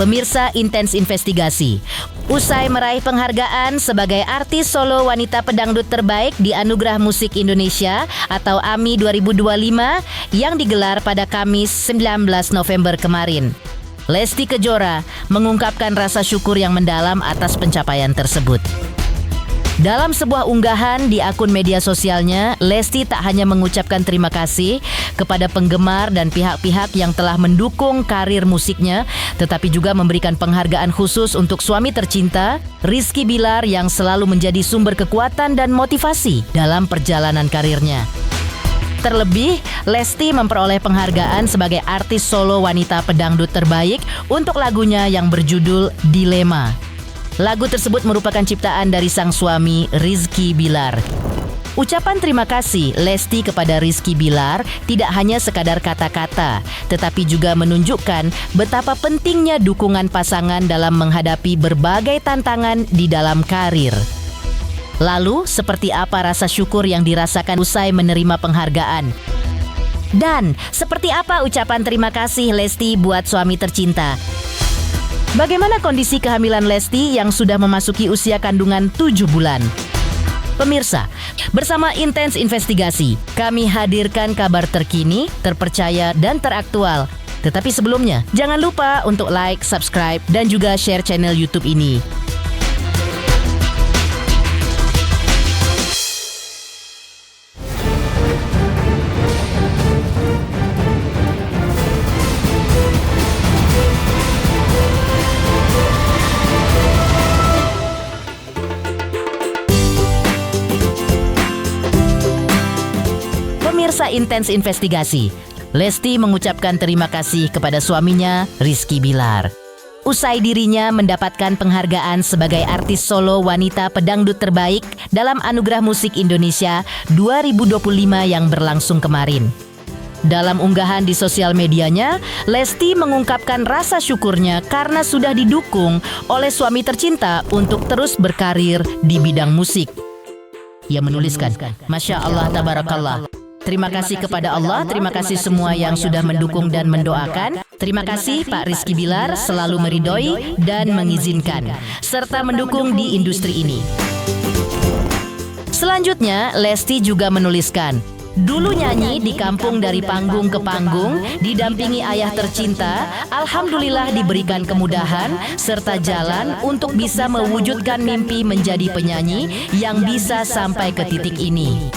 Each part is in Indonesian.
Pemirsa Intens Investigasi, usai meraih penghargaan sebagai artis solo wanita pedangdut terbaik di Anugerah Musik Indonesia atau AMI 2025 yang digelar pada Kamis 19 November kemarin, Lesti Kejora mengungkapkan rasa syukur yang mendalam atas pencapaian tersebut. Dalam sebuah unggahan di akun media sosialnya, Lesti tak hanya mengucapkan terima kasih kepada penggemar dan pihak-pihak yang telah mendukung karir musiknya, tetapi juga memberikan penghargaan khusus untuk suami tercinta, Rizky Bilar, yang selalu menjadi sumber kekuatan dan motivasi dalam perjalanan karirnya. Terlebih, Lesti memperoleh penghargaan sebagai artis solo wanita pedangdut terbaik untuk lagunya yang berjudul Dilema. Lagu tersebut merupakan ciptaan dari sang suami, Rizky Bilar. Ucapan terima kasih Lesti kepada Rizky Bilar tidak hanya sekadar kata-kata, tetapi juga menunjukkan betapa pentingnya dukungan pasangan dalam menghadapi berbagai tantangan di dalam karir. Lalu, seperti apa rasa syukur yang dirasakan usai menerima penghargaan? Dan, seperti apa ucapan terima kasih Lesti buat suami tercinta? Bagaimana kondisi kehamilan Lesti yang sudah memasuki usia kandungan 7 bulan? Pemirsa, bersama Intens Investigasi, kami hadirkan kabar terkini, terpercaya, dan teraktual. Tetapi sebelumnya, jangan lupa untuk like, subscribe, dan juga share channel YouTube ini. Pemirsa Intens Investigasi, Lesti mengucapkan terima kasih kepada suaminya, Rizky Bilar. Usai dirinya mendapatkan penghargaan sebagai artis solo wanita pedangdut terbaik dalam Anugerah Musik Indonesia 2025 yang berlangsung kemarin. Dalam unggahan di sosial medianya, Lesti mengungkapkan rasa syukurnya karena sudah didukung oleh suami tercinta untuk terus berkarir di bidang musik. Ia menuliskan, Masya Allah, Tabarakallah. Terima kasih kepada Allah, terima kasih semua yang sudah mendukung dan mendoakan. Terima kasih Pak Rizky Bilar selalu meridhoi dan mengizinkan, serta mendukung di industri ini. Selanjutnya, Lesti juga menuliskan, dulu nyanyi di kampung dari panggung ke panggung, didampingi ayah tercinta, alhamdulillah diberikan kemudahan serta jalan untuk bisa mewujudkan mimpi menjadi penyanyi yang bisa sampai ke titik ini.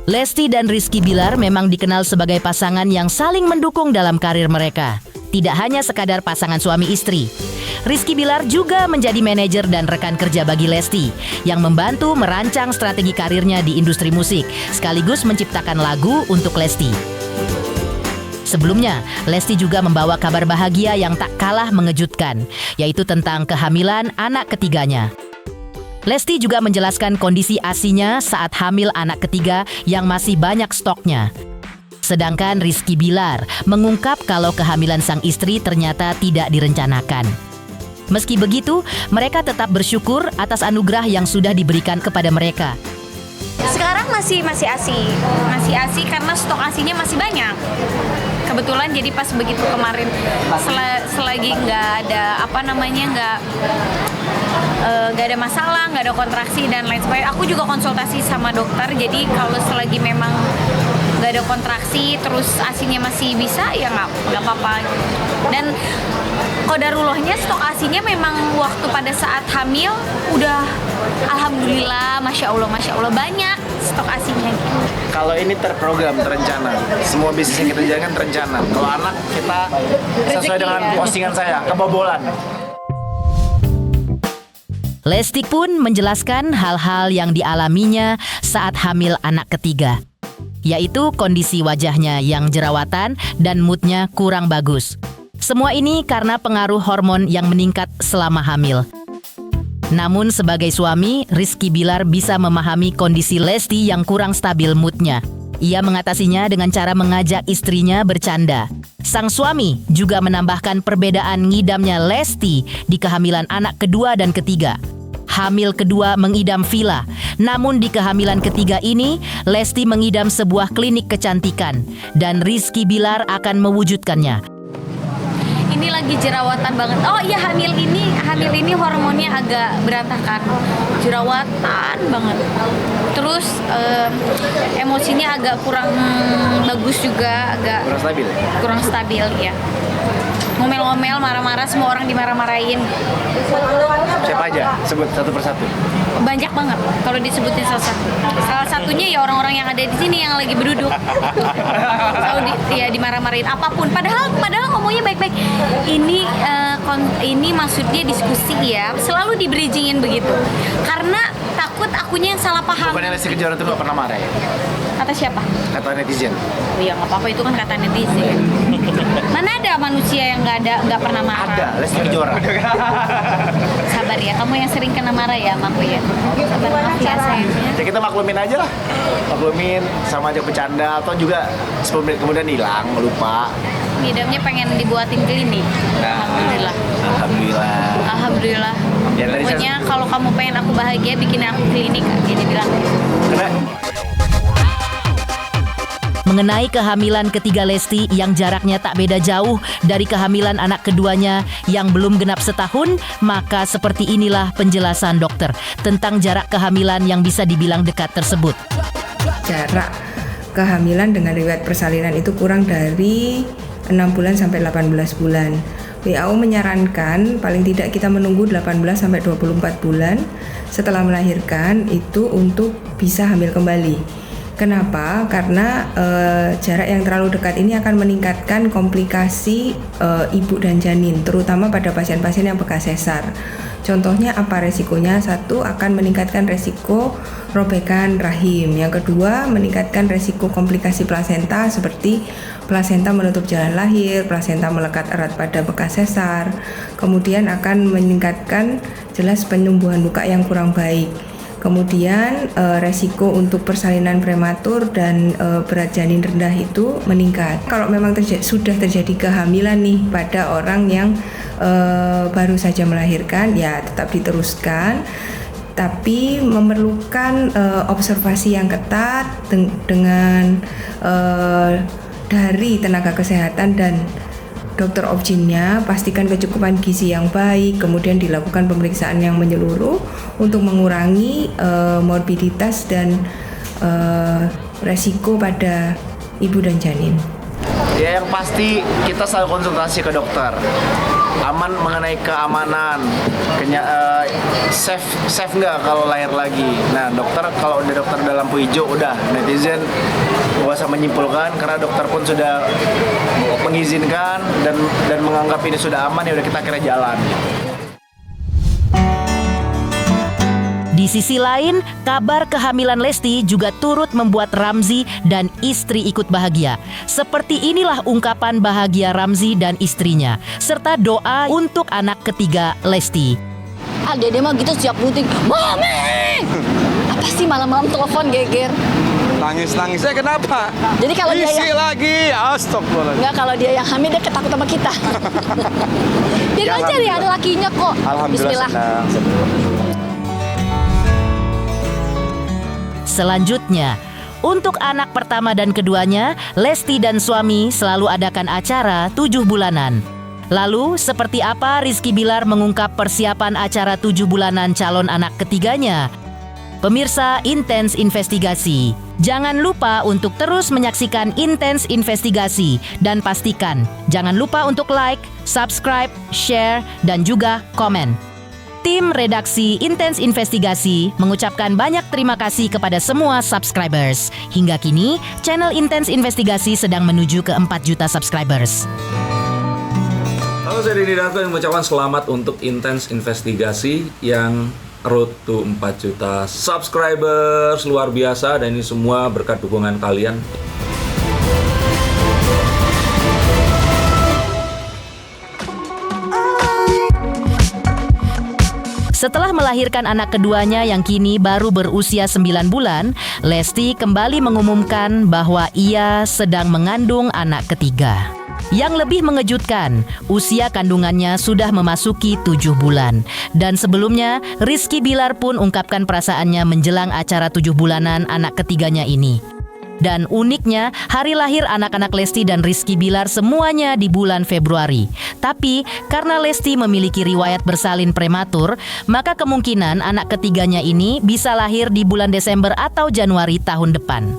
Lesti dan Rizky Bilar memang dikenal sebagai pasangan yang saling mendukung dalam karir mereka. Tidak hanya sekadar pasangan suami istri, Rizky Bilar juga menjadi manajer dan rekan kerja bagi Lesti yang membantu merancang strategi karirnya di industri musik, sekaligus menciptakan lagu untuk Lesti. Sebelumnya, Lesti juga membawa kabar bahagia yang tak kalah mengejutkan, yaitu tentang kehamilan anak ketiganya. Lesti juga menjelaskan kondisi ASI-nya saat hamil anak ketiga yang masih banyak stoknya. Sedangkan Rizky Bilar mengungkap kalau kehamilan sang istri ternyata tidak direncanakan. Meski begitu, mereka tetap bersyukur atas anugerah yang sudah diberikan kepada mereka. Sekarang masih ASI karena stok ASI-nya masih banyak. Kebetulan jadi pas begitu kemarin selagi nggak ada nggak ada masalah, nggak ada kontraksi dan lain sebagainya. Aku juga konsultasi sama dokter. Jadi kalau selagi memang nggak ada kontraksi, terus ASI-nya masih bisa, ya nggak apa-apa. Dan qadarullahnya stok ASI-nya memang waktu pada saat hamil udah alhamdulillah, masya Allah banyak stok ASI-nya. Kalau ini terprogram, terencana. Semua bisnis yang kita jalankan terencana. Kalau anak kita sesuai dengan postingan saya, kebobolan. Lesti pun menjelaskan hal-hal yang dialaminya saat hamil anak ketiga, yaitu kondisi wajahnya yang jerawatan dan moodnya kurang bagus. Semua ini karena pengaruh hormon yang meningkat selama hamil. Namun sebagai suami, Rizky Bilar bisa memahami kondisi Lesti yang kurang stabil moodnya. Ia mengatasinya dengan cara mengajak istrinya bercanda. Sang suami juga menambahkan perbedaan ngidamnya Lesti di kehamilan anak kedua dan ketiga. Hamil kedua mengidam villa, namun di kehamilan ketiga ini, Lesti mengidam sebuah klinik kecantikan dan Rizky Bilar akan mewujudkannya. Inilah lagi jerawatan banget. Oh iya, hamil ini hormonnya agak berantakan, jerawatan banget. Terus emosinya agak kurang bagus juga, agak kurang stabil ya. Ngomel-ngomel, marah-marah, semua orang dimarah-marahin. Siapa aja? Sebut satu persatu. Banyak banget kalau disebutin salah satunya ya orang-orang yang ada di sini yang lagi berduduk. Selalu dimarah-marahin apapun, padahal ngomongnya baik-baik. Ini maksudnya diskusi ya, selalu di bridgingin begitu karena takut akunya yang salah paham. Bukannya Lesti Kejora tuh gak pernah marah ya? Kata siapa? Kata netizen. Oh ya nggak apa-apa, itu kan kata netizen. Mana ada manusia yang nggak pernah marah? Ada, Lesti Kejora. Sabar ya, kamu yang sering kena marah ya sama aku ya. Sabar, maaf ya sayangnya. Ya kita maklumin aja lah. Maklumin, sama aja bercanda atau juga 10 menit kemudian hilang, lupa. Ngidamnya pengen dibuatin klinik. Alhamdulillah. Alhamdulillah. Ya, tadi pokoknya kalau kamu pengen aku bahagia, bikin aku klinik, jadi bilang. Mengenai kehamilan ketiga Lesti yang jaraknya tak beda jauh dari kehamilan anak keduanya yang belum genap setahun, maka seperti inilah penjelasan dokter tentang jarak kehamilan yang bisa dibilang dekat tersebut. Jarak kehamilan dengan riwayat persalinan itu kurang dari 6 bulan sampai 18 bulan. WHO menyarankan paling tidak kita menunggu 18 sampai 24 bulan setelah melahirkan itu untuk bisa hamil kembali. Kenapa? Karena jarak yang terlalu dekat ini akan meningkatkan komplikasi ibu dan janin, terutama pada pasien-pasien yang bekas sesar. Contohnya apa resikonya? Satu, akan meningkatkan resiko robekan rahim. Yang kedua, meningkatkan resiko komplikasi plasenta seperti plasenta menutup jalan lahir, plasenta melekat erat pada bekas sesar. Kemudian akan meningkatkan jelas penyembuhan luka yang kurang baik. Kemudian resiko untuk persalinan prematur dan berat janin rendah itu meningkat. Kalau memang sudah terjadi kehamilan nih pada orang yang baru saja melahirkan, ya tetap diteruskan, tapi memerlukan observasi yang ketat dengan dari tenaga kesehatan dan dokter obstinnya. Pastikan kecukupan gizi yang baik, kemudian dilakukan pemeriksaan yang menyeluruh untuk mengurangi morbiditas dan resiko pada ibu dan janin. Ya yang pasti kita selalu konsultasi ke dokter. Aman mengenai keamanan, safe nggak kalau lahir lagi. Nah dokter, kalau udah dokter dalam lampu hijau udah, netizen nggak usah menyimpulkan karena dokter pun sudah mengizinkan dan menganggap ini sudah aman, ya udah kita kira jalan. Di sisi lain, kabar kehamilan Lesti juga turut membuat Ramzy dan istri ikut bahagia. Seperti inilah ungkapan bahagia Ramzy dan istrinya, serta doa untuk anak ketiga Lesti. Dede mah gitu siap puting. Mami! Apa sih malam-malam telepon geger? Nangis-nangisnya kenapa? Jadi kalau dia isi lagi, astagfirullah. Enggak, kalau dia yang hamil dia ketakut sama kita. Biar aja ya, ada lakinya kok. Alhamdulillah. Senang. Selanjutnya, untuk anak pertama dan keduanya, Lesti dan suami selalu adakan acara 7 bulanan. Lalu, seperti apa Rizky Bilar mengungkap persiapan acara 7 bulanan calon anak ketiganya? Pemirsa Intens Investigasi, jangan lupa untuk terus menyaksikan Intens Investigasi dan pastikan jangan lupa untuk like, subscribe, share, dan juga komen. Tim redaksi Intens Investigasi mengucapkan banyak terima kasih kepada semua subscribers. Hingga kini, channel Intens Investigasi sedang menuju ke 4 juta subscribers. Halo, saya Denny Darto yang mengucapkan selamat untuk Intens Investigasi yang road to 4 juta subscribers. Luar biasa, dan ini semua berkat dukungan kalian. Setelah melahirkan anak keduanya yang kini baru berusia 9 bulan, Lesti kembali mengumumkan bahwa ia sedang mengandung anak ketiga. Yang lebih mengejutkan, usia kandungannya sudah memasuki 7 bulan. Dan sebelumnya, Rizky Bilar pun ungkapkan perasaannya menjelang acara 7 bulanan anak ketiganya ini. Dan uniknya, hari lahir anak-anak Lesti dan Rizky Bilar semuanya di bulan Februari. Tapi, karena Lesti memiliki riwayat bersalin prematur, maka kemungkinan anak ketiganya ini bisa lahir di bulan Desember atau Januari tahun depan.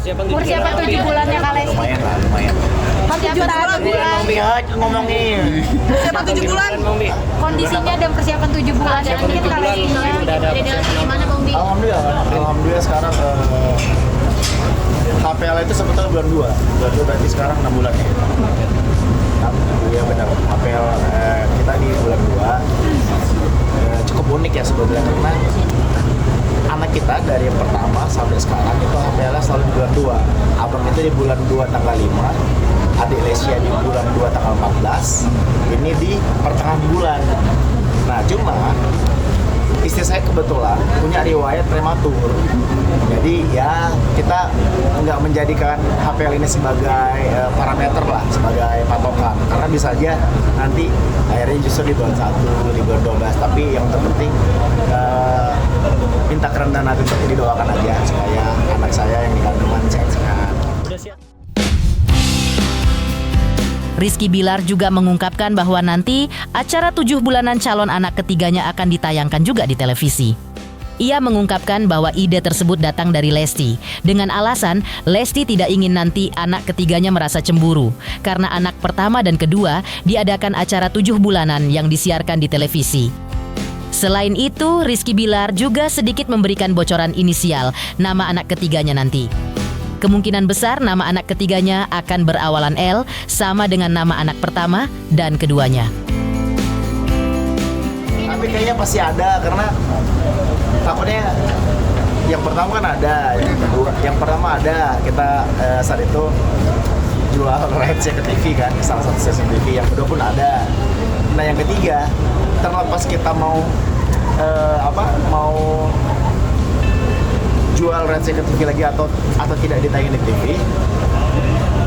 Persiapan 7 bulannya Kak Lesti. Lumayan. Persiapan 7 bulan. Ngomongin. Persiapan 7 bulan. Kondisinya dan persiapan 7 bulan. Dan mungkin Kak Lestinya gimana Bang Bi? Alhamdulillah sekarang HPL itu sebetulnya bulan 2 berarti sekarang 6 bulan ya. Iya benar, HPL kita di bulan 2 cukup unik ya sebetulnya karena anak kita dari yang pertama sampai sekarang itu HPL-nya selalu di bulan 2. Abang itu di bulan 2 tanggal 5, adik Lesia di bulan 2 tanggal 14, ini di pertengahan bulan. Nah cuma istri saya kebetulan punya riwayat prematur. Jadi ya kita nggak menjadikan HPL ini sebagai parameter lah, sebagai patokan. Karena bisa aja nanti akhirnya justru di bulan 1, di bulan 12. Tapi yang terpenting minta kerendahan hati untuk didoakan aja supaya anak saya yang di kandungan sehat-sehat. Rizky Bilar juga mengungkapkan bahwa nanti acara 7 bulanan calon anak ketiganya akan ditayangkan juga di televisi. Ia mengungkapkan bahwa ide tersebut datang dari Lesti, dengan alasan Lesti tidak ingin nanti anak ketiganya merasa cemburu, karena anak pertama dan kedua diadakan acara 7 bulanan yang disiarkan di televisi. Selain itu, Rizky Bilar juga sedikit memberikan bocoran inisial nama anak ketiganya nanti. Kemungkinan besar nama anak ketiganya akan berawalan L, sama dengan nama anak pertama dan keduanya. Tapi kayaknya pasti ada karena takutnya yang pertama kan ada, yang pertama ada kita saat itu jual rights-nya ke TV kan, salah satu stasiun TV, yang kedua pun ada. Nah yang ketiga, terlepas kita mau jual rights-nya ke TV lagi atau tidak ditayangin di TV,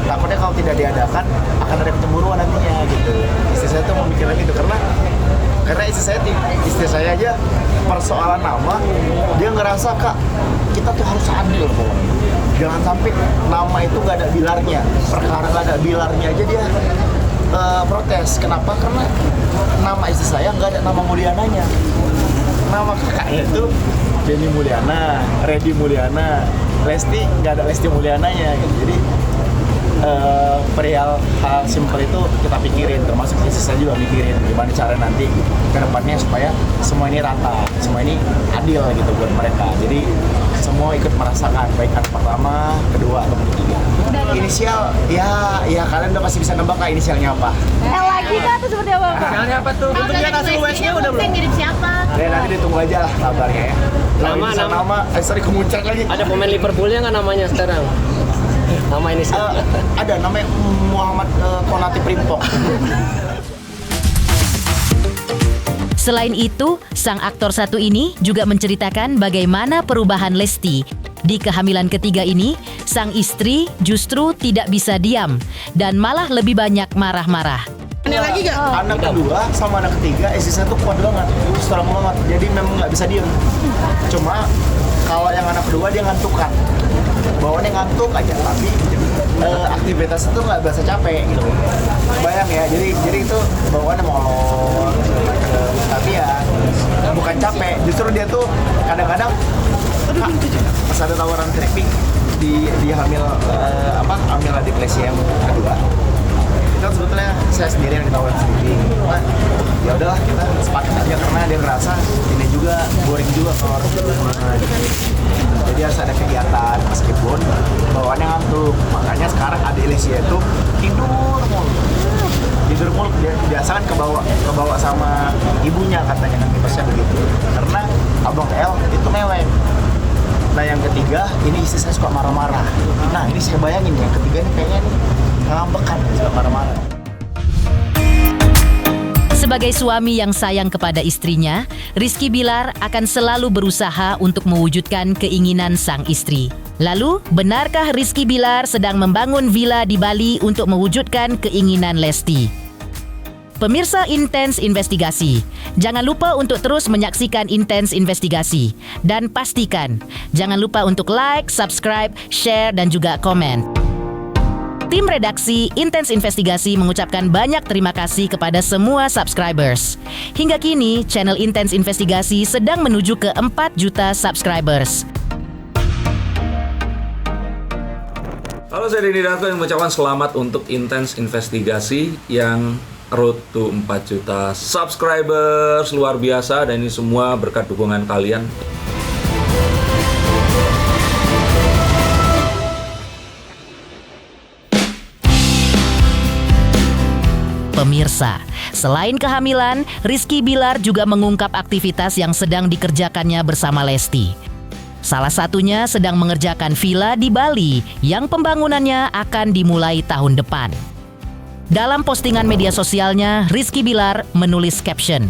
takutnya kalau tidak diadakan akan ada kecemburuan nantinya gitu. Istri saya tuh memikirkan itu karena istri saya aja persoalan nama dia ngerasa Kak, kita tuh harus adil pokoknya. Jangan sampai nama itu gak ada bilarnya, perkara gak ada bilarnya aja dia protes. Kenapa? Karena nama istri saya nggak ada nama Mulyananya. Nama kakaknya itu Denny Mulyana, Reddy Mulyana, Lesti nggak ada Lesti Mulyananya gitu. Jadi perihal hal simpel itu kita pikirin, termasuk istri saya juga mikirin gimana cara nanti ke depannya supaya semua ini rata, semua ini adil gitu buat mereka. Jadi semua ikut merasakan, baik anak pertama, kedua atau ketiga. Inisial ya kalian udah pasti bisa nebak lah inisialnya apa. Lagi kah atau seperti apa? Inisialnya apa tuh? Bentuknya kasih US-nya udah belum? Mirip siapa? Ya nanti ditunggu aja lah kabarnya ya. Nama kemuncak lagi. Ada pemain Liverpoolnya nggak namanya sekarang? Nama ini ada namanya Muhammad Konate Primpok. Selain itu, sang aktor satu ini juga menceritakan bagaimana perubahan Lesti. Di kehamilan ketiga ini, sang istri justru tidak bisa diam dan malah lebih banyak marah-marah. Ini lagi gak? Anak kedua sama anak ketiga, istri saya tuh kuat banget, strong banget. Jadi memang nggak bisa diem. Cuma kalau yang anak kedua dia ngantukan, bawaannya ngantuk aja, tapi aktivitas itu nggak berasa capek gitu. Bayang ya, jadi itu bawaannya molor, tapi ya bukan capek. Justru dia tuh kadang-kadang pas ada tawaran tripping di hamil hamil adik Lesia yang kedua. Kan sebetulnya saya sendiri yang ditawarin sendiri. Ya udahlah kita sepakat aja karena dia ngerasa ini juga boring juga kalau harus jadi harus ada kegiatan meskipun bawaannya ngantuk. Makanya sekarang adik Lesia itu tidur mulu biasa kan kebawa sama ibunya katanya kan tipesnya begitu. Karena abang L itu mewek. Nah yang ketiga ini istri saya suka marah-marah. Nah ini saya bayangin yang ketiga ini kayaknya nih ngambekan, suka marah-marah. Sebagai suami yang sayang kepada istrinya, Rizky Bilar akan selalu berusaha untuk mewujudkan keinginan sang istri. Lalu, benarkah Rizky Bilar sedang membangun villa di Bali untuk mewujudkan keinginan Lesti? Pemirsa Intens Investigasi, jangan lupa untuk terus menyaksikan Intens Investigasi. Dan pastikan, jangan lupa untuk like, subscribe, share, dan juga komen. Tim redaksi Intens Investigasi mengucapkan banyak terima kasih kepada semua subscribers. Hingga kini, channel Intens Investigasi sedang menuju ke 4 juta subscribers. Halo, saya Denny Darko yang mengucapkan selamat untuk Intens Investigasi yang road to 4 juta subscribers. Luar biasa, dan ini semua berkat dukungan kalian. Pemirsa, selain kehamilan, Rizky Bilar juga mengungkap aktivitas yang sedang dikerjakannya bersama Lesti. Salah satunya sedang mengerjakan villa di Bali yang pembangunannya akan dimulai tahun depan. Dalam postingan media sosialnya, Rizky Bilar menulis caption,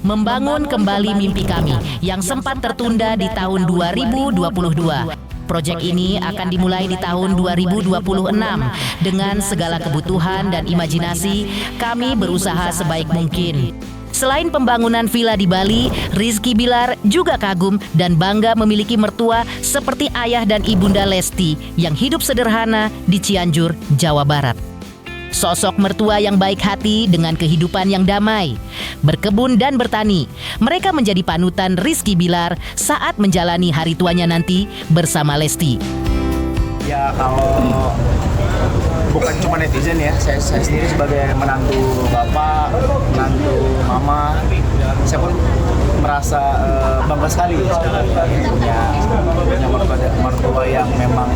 "Membangun kembali mimpi kami yang sempat tertunda di tahun 2022. Proyek ini akan dimulai di tahun 2026. Dengan segala kebutuhan dan imajinasi, kami berusaha sebaik mungkin." Selain pembangunan villa di Bali, Rizky Bilar juga kagum dan bangga memiliki mertua seperti ayah dan ibunda Lesti yang hidup sederhana di Cianjur, Jawa Barat. Sosok mertua yang baik hati dengan kehidupan yang damai, berkebun dan bertani. Mereka menjadi panutan Rizky Bilar saat menjalani hari tuanya nanti bersama Lesti. Ya kalau bukan cuma netizen ya, saya sendiri sebagai menantu bapak, menantu mama, saya pun merasa bangga sekali punya mertua yang memang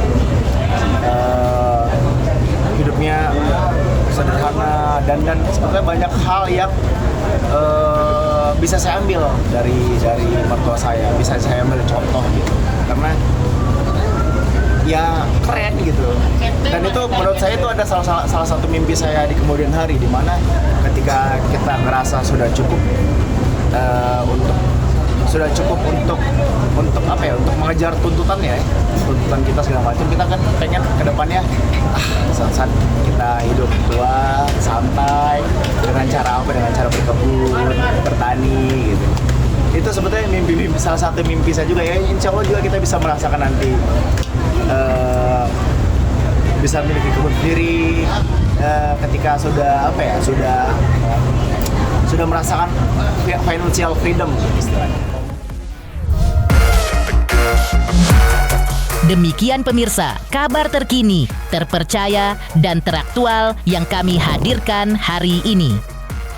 hidupnya sederhana dan sebetulnya banyak hal yang bisa saya ambil dari mertua saya, bisa saya ambil contoh gitu, karena ya keren gitu. Dan itu menurut saya itu ada salah satu mimpi saya di kemudian hari, di mana ketika kita ngerasa sudah cukup untuk apa ya, untuk mengejar tuntutan kita segala macam, kita kan pengen kedepannya saat kita hidup tua santai dengan cara berkebun, bertani gitu. Itu sebetulnya salah satu mimpi saya juga ya. Insya Allah juga kita bisa merasakan nanti bisa memiliki kebun sendiri ketika sudah merasakan financial freedom istilahnya. Demikian pemirsa, kabar terkini, terpercaya, dan teraktual yang kami hadirkan hari ini.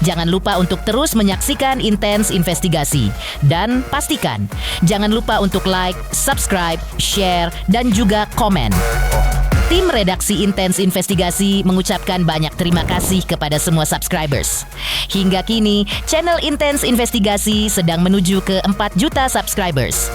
Jangan lupa untuk terus menyaksikan Intens Investigasi. Dan pastikan, jangan lupa untuk like, subscribe, share, dan juga komen. Tim redaksi Intens Investigasi mengucapkan banyak terima kasih kepada semua subscribers. Hingga kini, channel Intens Investigasi sedang menuju ke 4 juta subscribers.